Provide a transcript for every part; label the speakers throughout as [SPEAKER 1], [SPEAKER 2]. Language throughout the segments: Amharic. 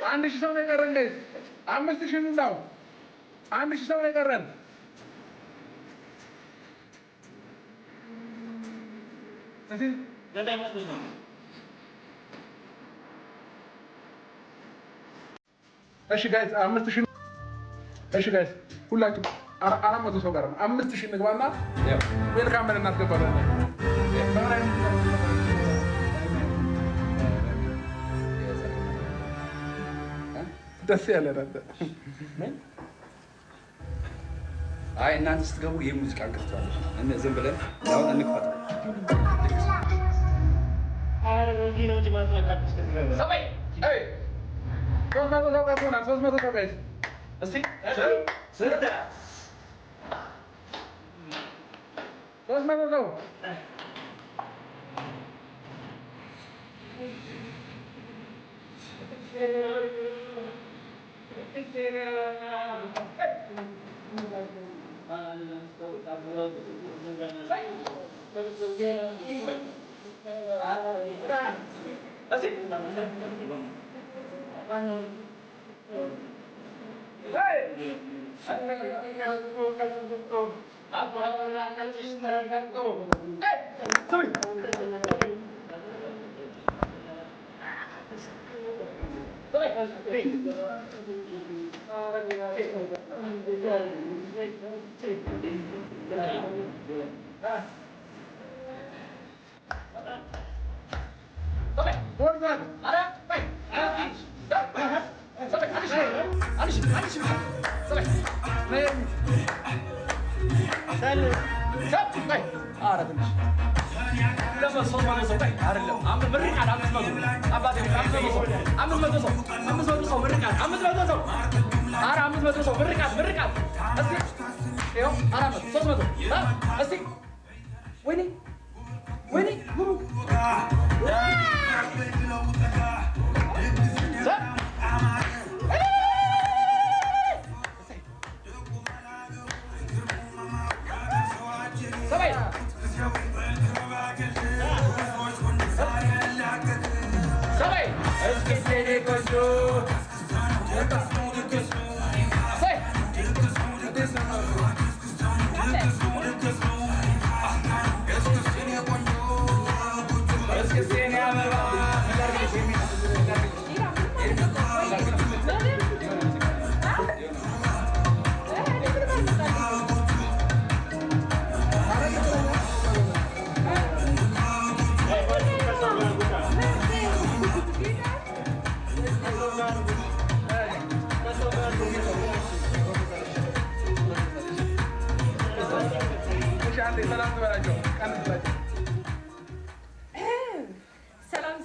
[SPEAKER 1] አንድ ሺህ ሰው ነው የቀረን ጋይስ 5000 ነው አንድ ሺህ ሰው ነው የቀረን እሺ ጋይስ 5000 እሺ ጋይስ ሁላችሁ 400 ሰው ቀረን 5000 እንግባና ዌልካም ብለን እናስገባለን ደስ ያለ ነበር
[SPEAKER 2] አይ እናንተ ስትገቡ የሙዚቃ እንከፍታለን እና ዝም ብለን አሁን እንክፈት
[SPEAKER 1] ሰበይ አይ 300 ሰው ቀርቶናል 300 ሰው ጋይስ እስቲ ስርዳ 300 ሰው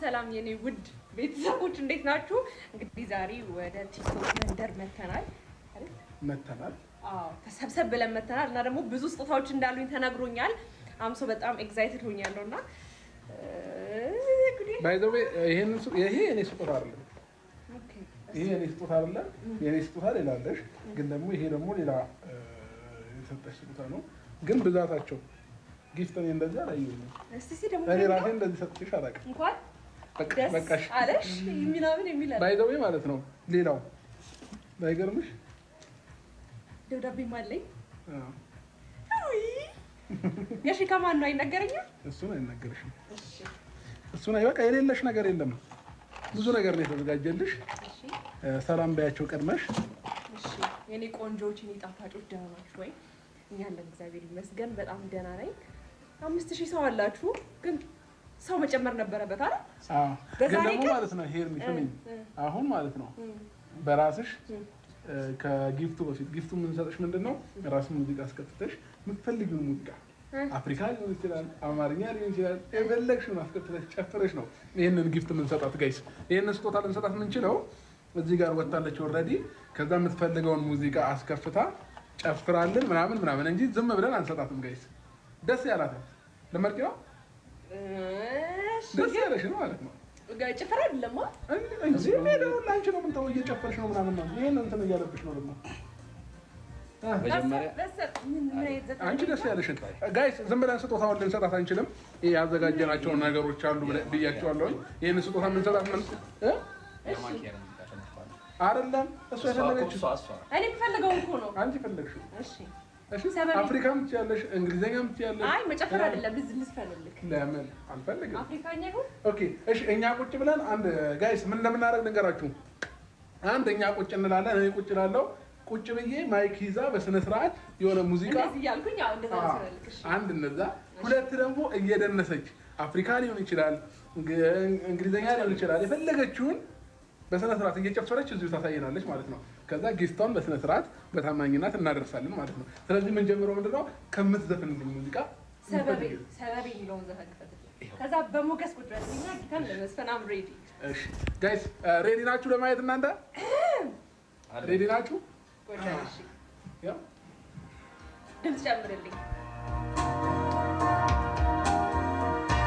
[SPEAKER 3] ሰላም የኔ ውድ ቤተሰቦች እንዴት ናችሁ? እንግዲህ ዛሬ ወደ ቲክቶክ መንደር መተናል። አዎ ተሰብሰብ ብለን መተናል እና ደግሞ ብዙ ስጦታዎች እንዳሉኝ ተነግሮኛል። አምሶ በጣም ኤክሳይትድ ሆኛለሁና
[SPEAKER 1] ባይ ዘ ዌይ ይሄ የኔ ስጦታ አይደለም። ይሄ የኔ ስጦታ አይደለም። የኔ ስጦታ ሌላ አለሽ፣ ግን ደግሞ ይሄ ደግሞ ሌላ የሰጠሽ ስጦታ ነው። ግን ብዛታቸው ጊፍት እኔ እንደዚህ አላየሁም።
[SPEAKER 3] እስቲ ደግሞ
[SPEAKER 1] እኔ ራሴ እንደዚህ ሰጥቼሽ አላውቅም።
[SPEAKER 3] እንኳን
[SPEAKER 1] በቃሽ
[SPEAKER 3] አለሽ ምናምን የሚል አለ
[SPEAKER 1] ባይዘው ማለት ነው። ሌላው ባይገርምሽ
[SPEAKER 3] ደብዳቤም አለኝ። የሺ ከማን ነው አይነገረኝም?
[SPEAKER 1] እሱን አይነገርሽም። እሱን በቃ የሌለሽ ነገር የለም። ብዙ ነገር ነው የተዘጋጀልሽ። ሰላም ባያቸው ቀድመሽ።
[SPEAKER 3] እሺ የኔ ቆንጆች የኔ ጣፋጮች ደህና ናችሁ ወይ? እኛ አለን እግዚአብሔር ይመስገን በጣም ደህና ነኝ። 5000 ሰው አላችሁ ግን ሰው መጨመር ነበረበት አይደል?
[SPEAKER 1] አዎ ግን ደግሞ ማለት ነው ሄር ሚስሚን አሁን ማለት ነው በራስሽ ከጊፍቱ በፊት ጊፍቱ የምንሰጥሽ ምንድነው? ራስሽ ሙዚቃ አስከፍተሽ የምትፈልጊውን ሙዚቃ አፍሪካ ሊሆን ይችላል፣ አማርኛ ሊሆን ይችላል፣ የፈለግሽውን አስከፍተሽ ጨፍረሽ ነው ይሄንን ጊፍት የምንሰጣት ጋይስ። ይሄንን ስጦታ ልንሰጣት የምንችለው እዚህ ጋር ወጣለች ኦልሬዲ። ከዛ የምትፈልገውን ሙዚቃ አስከፍታ ጨፍራልን ምናምን እንጂ ዝም ብለን አንሰጣትም ጋይስ። ደስ ያላት ለመርቂ ነው ደስ ያለሽ ነው ማለት ነው።
[SPEAKER 3] ጭፈራ አይደለም
[SPEAKER 1] እንጂ ሜዳው ላንቺ ነው ምን ተው እየጨፈርሽ ነው ምናምን ነው። ይሄን እንትን እያለብሽ ነው ደግሞ
[SPEAKER 2] መጀመሪያ
[SPEAKER 1] አንቺ ደስ ያለሽን ጋይስ። ዝም ብለን ስጦታውን ልንሰጣት አንችልም። ይሄ ያዘጋጀናቸው ነገሮች አሉ ብያቸዋለሁ። ይሄን ስጦታ የምንሰጣት ምን አይደለም እሱ የፈለገችው
[SPEAKER 3] እኔ የምፈልገው እኮ ነው።
[SPEAKER 1] አንቺ ፈለግሽው።
[SPEAKER 3] እሺ
[SPEAKER 1] እሺ አፍሪካም ትያለሽ፣ እንግሊዘኛም ትያለሽ።
[SPEAKER 3] አይ መጨፈር አይደለም ቢዝነስ ፈልግ።
[SPEAKER 1] ለምን አልፈልግም?
[SPEAKER 3] አፍሪካኛ ነው።
[SPEAKER 1] ኦኬ እሺ እኛ ቁጭ ብለን አንድ ጋይስ ምን እንደምናደርግ ልንገራችሁ። አንድ እኛ ቁጭ እንላለን፣ እኔ ቁጭ እላለሁ። ቁጭ ብዬ ማይክ ይዛ በስነ ስርዓት የሆነ ሙዚቃ
[SPEAKER 3] እንደዚህ ያልኩኝ አው እንደዛ ስለልክሽ
[SPEAKER 1] አንድ እነዛ ሁለት ደግሞ እየደነሰች አፍሪካ ሊሆን ይችላል፣ እንግሊዘኛ ሊሆን ይችላል። የፈለገችውን በስነ ስርዓት እየጨፈረች እዚሁ ታሳየናለች ማለት ነው። ከዛ ጊፍቷን በስነ ስርዓት በታማኝነት እናደርሳለን ማለት ነው። ስለዚህ ምን ጀምሮ ምንድነው ከምትዘፍንልኝ ሙዚቃ
[SPEAKER 3] ሰበቤ የሚለውን ዘፈን ከዛ በሞገስ ቁጭ ብለሽኛ ጊታን ለመስፈን አም ሬዲ።
[SPEAKER 1] እሺ ጋይስ ሬዲ ናችሁ ለማየት እናንተ ሬዲ ናችሁ?
[SPEAKER 3] ቆይ እሺ ያው ድምጽ ጨምርልኝ